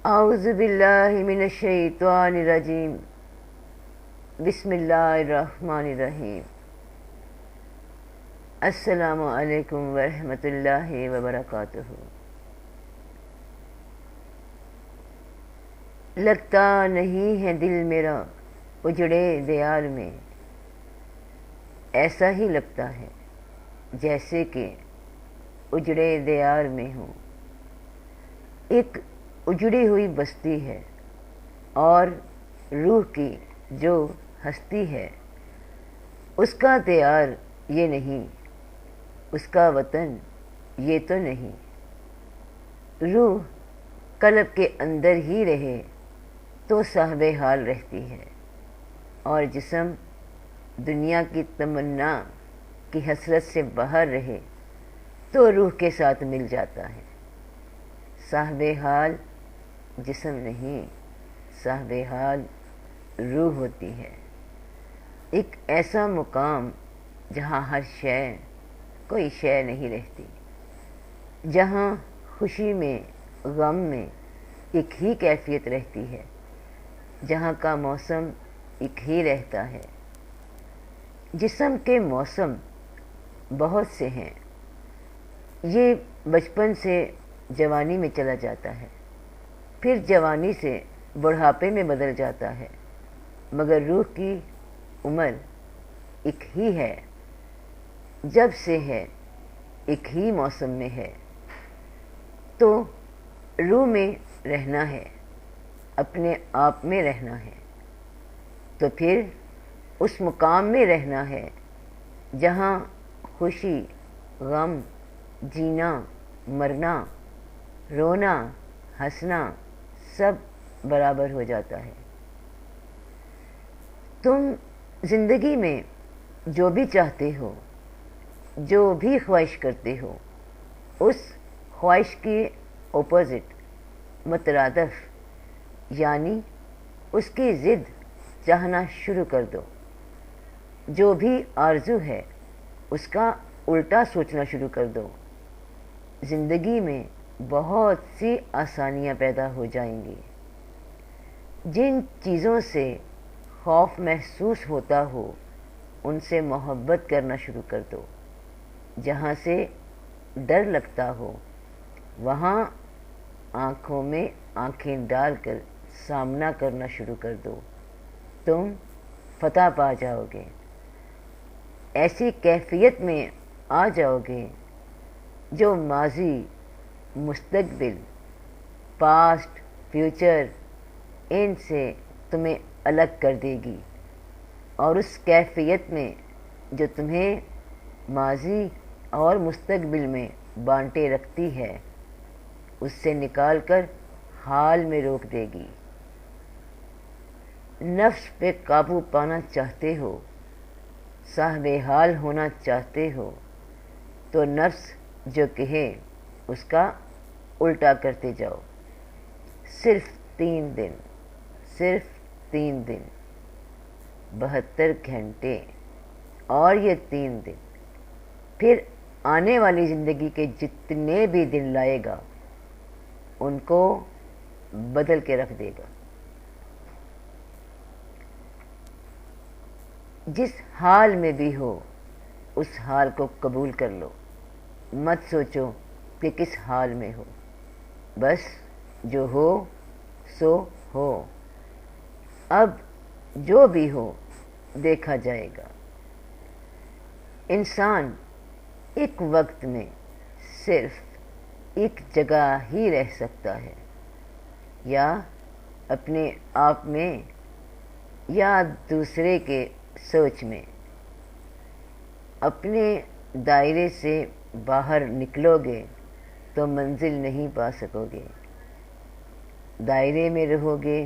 اعوذ باللہ من الشیطان الرجیم بسم اللہ الرحمن الرحیم السلام علیکم ورحمۃ اللہ وبرکاتہ۔ لگتا نہیں ہے دل میرا اجڑے دیار میں، ایسا ہی لگتا ہے جیسے کہ اجڑے دیار میں ہوں۔ ایک اجڑی ہوئی بستی ہے اور روح کی جو ہستی ہے، اس کا دیار یہ نہیں، اس کا وطن یہ تو نہیں۔ روح قلب کے اندر ہی رہے تو صاحب حال رہتی ہے، اور جسم دنیا کی تمنا کی حسرت سے باہر رہے تو روح کے ساتھ مل جاتا ہے۔ صاحب حال جسم نہیں، صاحب حال روح ہوتی ہے۔ ایک ایسا مقام جہاں ہر شے کوئی شے نہیں رہتی، جہاں خوشی میں غم میں ایک ہی کیفیت رہتی ہے، جہاں کا موسم ایک ہی رہتا ہے۔ جسم کے موسم بہت سے ہیں، یہ بچپن سے جوانی میں چلا جاتا ہے، پھر جوانی سے بڑھاپے میں بدل جاتا ہے، مگر روح کی عمر ایک ہی ہے، جب سے ہے ایک ہی موسم میں ہے۔ تو روح میں رہنا ہے، اپنے آپ میں رہنا ہے، تو پھر اس مقام میں رہنا ہے جہاں خوشی، غم، جینا، مرنا، رونا، ہنسنا سب برابر ہو جاتا ہے۔ تم زندگی میں جو بھی چاہتے ہو، جو بھی خواہش کرتے ہو، اس خواہش کے اپوزٹ مترادف یعنی اس کی ضد چاہنا شروع کر دو۔ جو بھی آرزو ہے اس کا الٹا سوچنا شروع کر دو۔ زندگی میں بہت سی آسانیاں پیدا ہو جائیں گی۔ جن چیزوں سے خوف محسوس ہوتا ہو ان سے محبت کرنا شروع کر دو۔ جہاں سے ڈر لگتا ہو وہاں آنکھوں میں آنکھیں ڈال کر سامنا کرنا شروع کر دو، تم فتح پا جاؤ گے۔ ایسی کیفیت میں آ جاؤ گے جو ماضی، مستقبل، پاسٹ، فیوچر ان سے تمہیں الگ کر دے گی، اور اس کیفیت میں جو تمہیں ماضی اور مستقبل میں بانٹے رکھتی ہے اس سے نکال کر حال میں روک دے گی۔ نفس پہ قابو پانا چاہتے ہو، صاحب حال ہونا چاہتے ہو، تو نفس جو کہے اس کا الٹا کرتے جاؤ۔ صرف 3 دن، صرف 3 دن، 72 گھنٹے، اور یہ 3 دن پھر آنے والی زندگی کے جتنے بھی دن لائے گا ان کو بدل کے رکھ دے گا۔ جس حال میں بھی ہو اس حال کو قبول کر لو، مت سوچو کہ کس حال میں ہو، بس جو ہو سو ہو۔ اب جو بھی ہو دیکھا جائے گا۔ انسان ایک وقت میں صرف ایک جگہ ہی رہ سکتا ہے، یا اپنے آپ میں یا دوسرے کے سوچ میں۔ اپنے دائرے سے باہر نکلو گے تو منزل نہیں پا سکو گے، دائرے میں رہو گے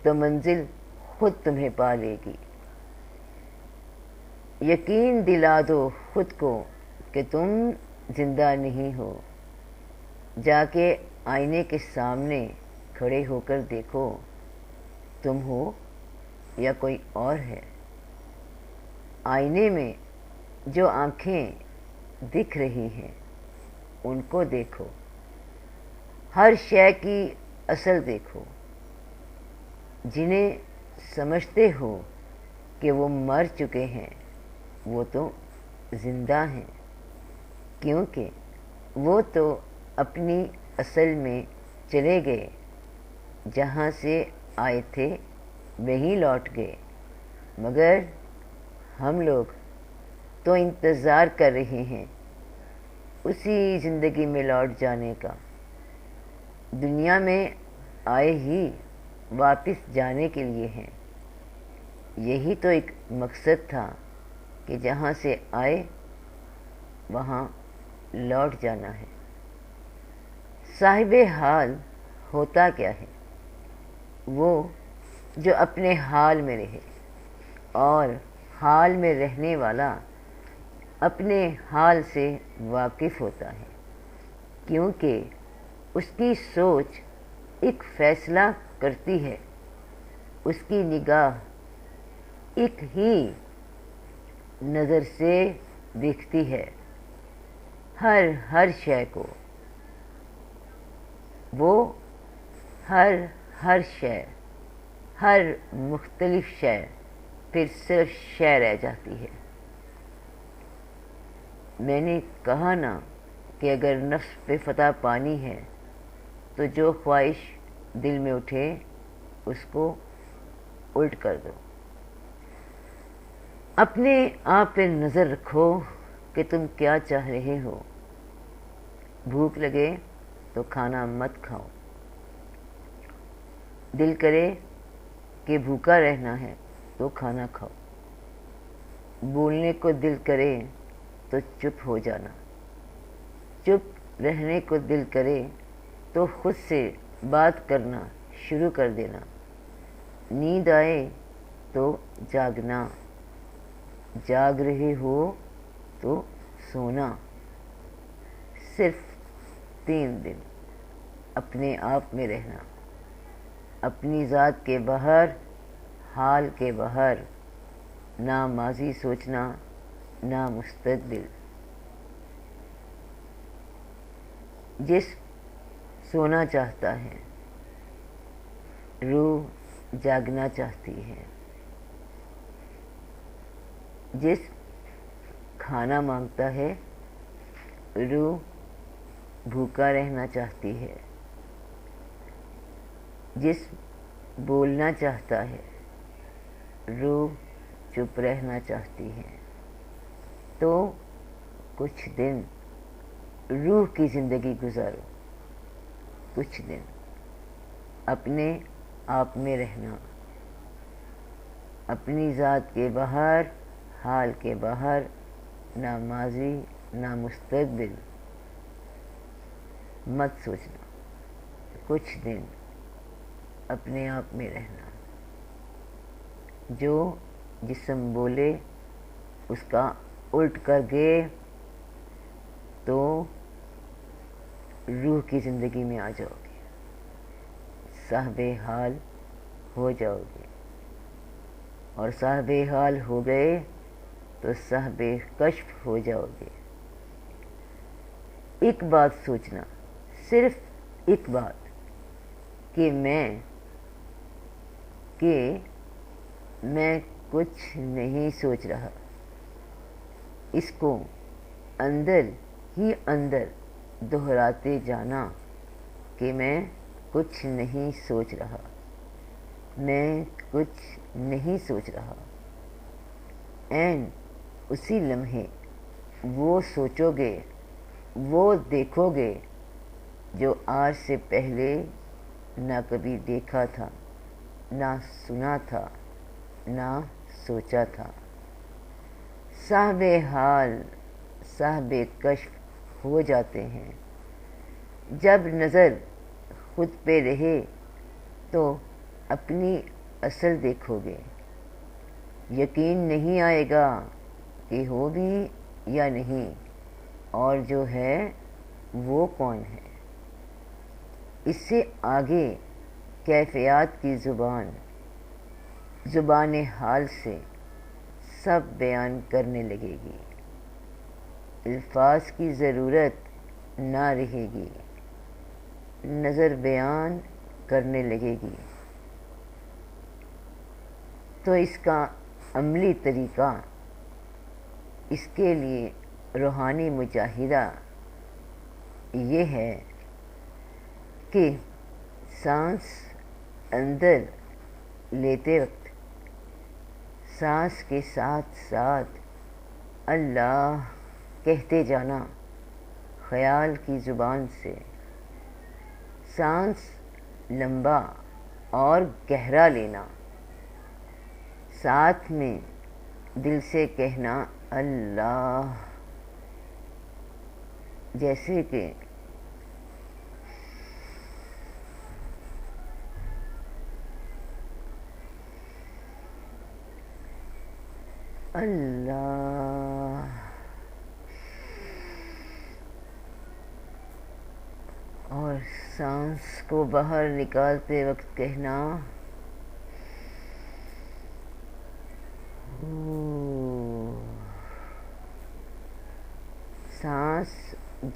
تو منزل خود تمہیں پا لے گی۔ یقین دلا دو خود کو کہ تم زندہ نہیں ہو۔ جا کے آئینے کے سامنے کھڑے ہو کر دیکھو، تم ہو یا کوئی اور ہے۔ آئینے میں جو آنکھیں دکھ رہی ہیں ان کو دیکھو۔ ہر شے کی اصل دیکھو، جنہیں سمجھتے ہو کہ وہ مر چکے ہیں وہ تو زندہ ہیں، کیونکہ وہ تو اپنی اصل میں چلے گئے، جہاں سے آئے تھے وہیں لوٹ گئے، مگر ہم لوگ تو انتظار کر رہے ہیں اسی زندگی میں لوٹ جانے کا، دنیا میں آئے ہی واپس جانے کے لیے ہیں۔ یہی تو ایک مقصد تھا کہ جہاں سے آئے وہاں لوٹ جانا ہے۔ صاحب حال ہوتا کیا ہے؟ وہ جو اپنے حال میں رہے، اور حال میں رہنے والا اپنے حال سے واقف ہوتا ہے، کیونکہ اس کی سوچ ایک فیصلہ کرتی ہے، اس کی نگاہ ایک ہی نظر سے دیکھتی ہے ہر شے کو، وہ ہر شے، ہر مختلف شے پھر صرف شے رہ جاتی ہے۔ میں نے کہا نا کہ اگر نفس پہ فتح پانی ہے تو جو خواہش دل میں اٹھے اس کو الٹ کر دو۔ اپنے آپ پہ نظر رکھو کہ تم کیا چاہ رہے ہو۔ بھوک لگے تو کھانا مت کھاؤ، دل کرے کہ بھوکا رہنا ہے تو کھانا کھاؤ، بولنے کو دل کرے تو چپ ہو جانا، چپ رہنے کو دل کرے تو خود سے بات کرنا شروع کر دینا، نیند آئے تو جاگنا، جاگ رہے ہو تو سونا۔ صرف 3 دن اپنے آپ میں رہنا، اپنی ذات کے باہر، حال کے باہر، نہ ماضی سوچنا نہ مستقبل۔ جسم سونا چاہتا ہے، روح جاگنا چاہتی ہے، جسم کھانا مانگتا ہے، روح بھوکا رہنا چاہتی ہے، جسم بولنا چاہتا ہے، روح چپ رہنا چاہتی ہے۔ تو کچھ دن روح کی زندگی گزارو، کچھ دن اپنے آپ میں رہنا، اپنی ذات کے باہر، حال کے باہر، نہ ماضی نہ مستقبل مت سوچنا، کچھ دن اپنے آپ میں رہنا۔ جو جسم بولے اس کا الٹ کر گئے تو روح کی زندگی میں آ جاؤ گے، صاحب حال ہو جاؤ گے، اور صاحب حال ہو گئے تو صاحب کشف ہو جاؤ گے۔ ایک بات سوچنا، صرف ایک بات، کہ میں کچھ نہیں سوچ رہا، اس کو اندر ہی اندر دہراتے جانا کہ میں کچھ نہیں سوچ رہا، میں کچھ نہیں سوچ رہا۔ عین اسی لمحے وہ سوچو گے، وہ دیکھو گے جو آج سے پہلے نہ کبھی دیکھا تھا، نہ سنا تھا، نہ سوچا تھا۔ صاحب حال، صاحب کشف ہو جاتے ہیں۔ جب نظر خود پہ رہے تو اپنی اصل دیکھو گے، یقین نہیں آئے گا کہ ہو بھی یا نہیں، اور جو ہے وہ کون ہے۔ اس سے آگے کیفیات کی زبان حال سے سب بیان کرنے لگے گی، الفاظ کی ضرورت نہ رہے گی، نظر بیان کرنے لگے گی، تو اس کا عملی طریقہ، اس کے لیے روحانی مجاہدہ یہ ہے کہ سانس اندر لیتے وقت سانس کے ساتھ ساتھ اللہ کہتے جانا خیال کی زبان سے، سانس لمبا اور گہرا لینا، ساتھ میں دل سے کہنا اللہ، جیسے کہ اللہ، اور سانس کو باہر نکالتے وقت کہنا سانس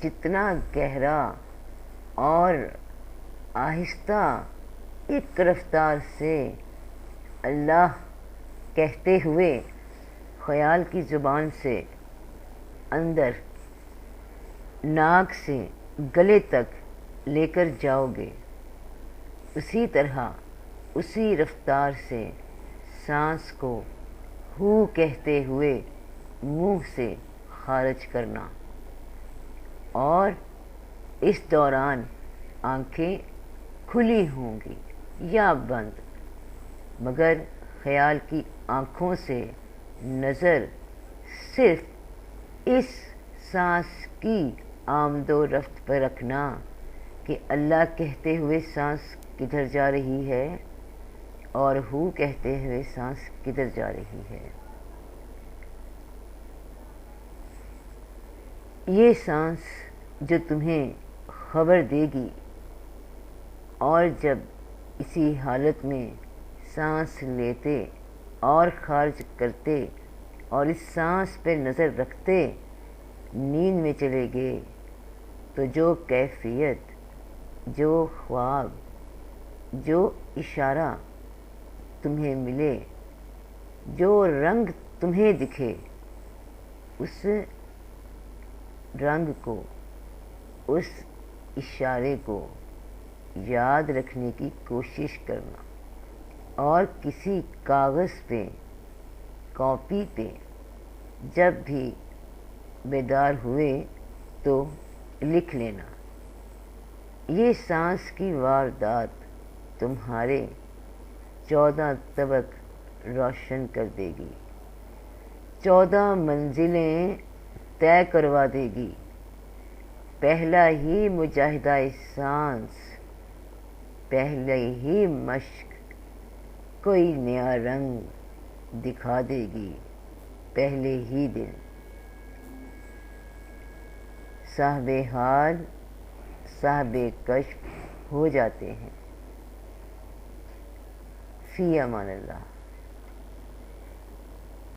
جتنا گہرا اور آہستہ ایک رفتار سے اللہ کہتے ہوئے خیال کی زبان سے اندر ناک سے گلے تک لے کر جاؤ گے، اسی طرح اسی رفتار سے سانس کو ہو کہتے ہوئے منہ سے خارج کرنا، اور اس دوران آنکھیں کھلی ہوں گی یا بند، مگر خیال کی آنکھوں سے نظر صرف اس سانس کی آمد و رفت پر رکھنا کہ اللہ کہتے ہوئے سانس کدھر جا رہی ہے اور ہو کہتے ہوئے سانس کدھر جا رہی ہے۔ یہ سانس جو تمہیں خبر دے گی، اور جب اسی حالت میں سانس لیتے اور خارج کرتے اور اس سانس پہ نظر رکھتے نیند میں چلے گئے، تو جو کیفیت، جو خواب، جو اشارہ تمہیں ملے، جو رنگ تمہیں دکھے، اس رنگ کو، اس اشارے کو یاد رکھنے کی کوشش کرنا، اور کسی کاغذ پہ، کاپی پہ جب بھی بیدار ہوئے تو لکھ لینا۔ یہ سانس کی واردات تمہارے 14 طبق روشن کر دے گی، 14 منزلیں طے کروا دے گی۔ پہلا ہی مجاہدہ سانس، پہلے ہی مشق کوئی نیا رنگ دکھا دے گی، پہلے ہی دن۔ صاحب حال صاحب کشف ہو جاتے ہیں۔ فی امان اللہ۔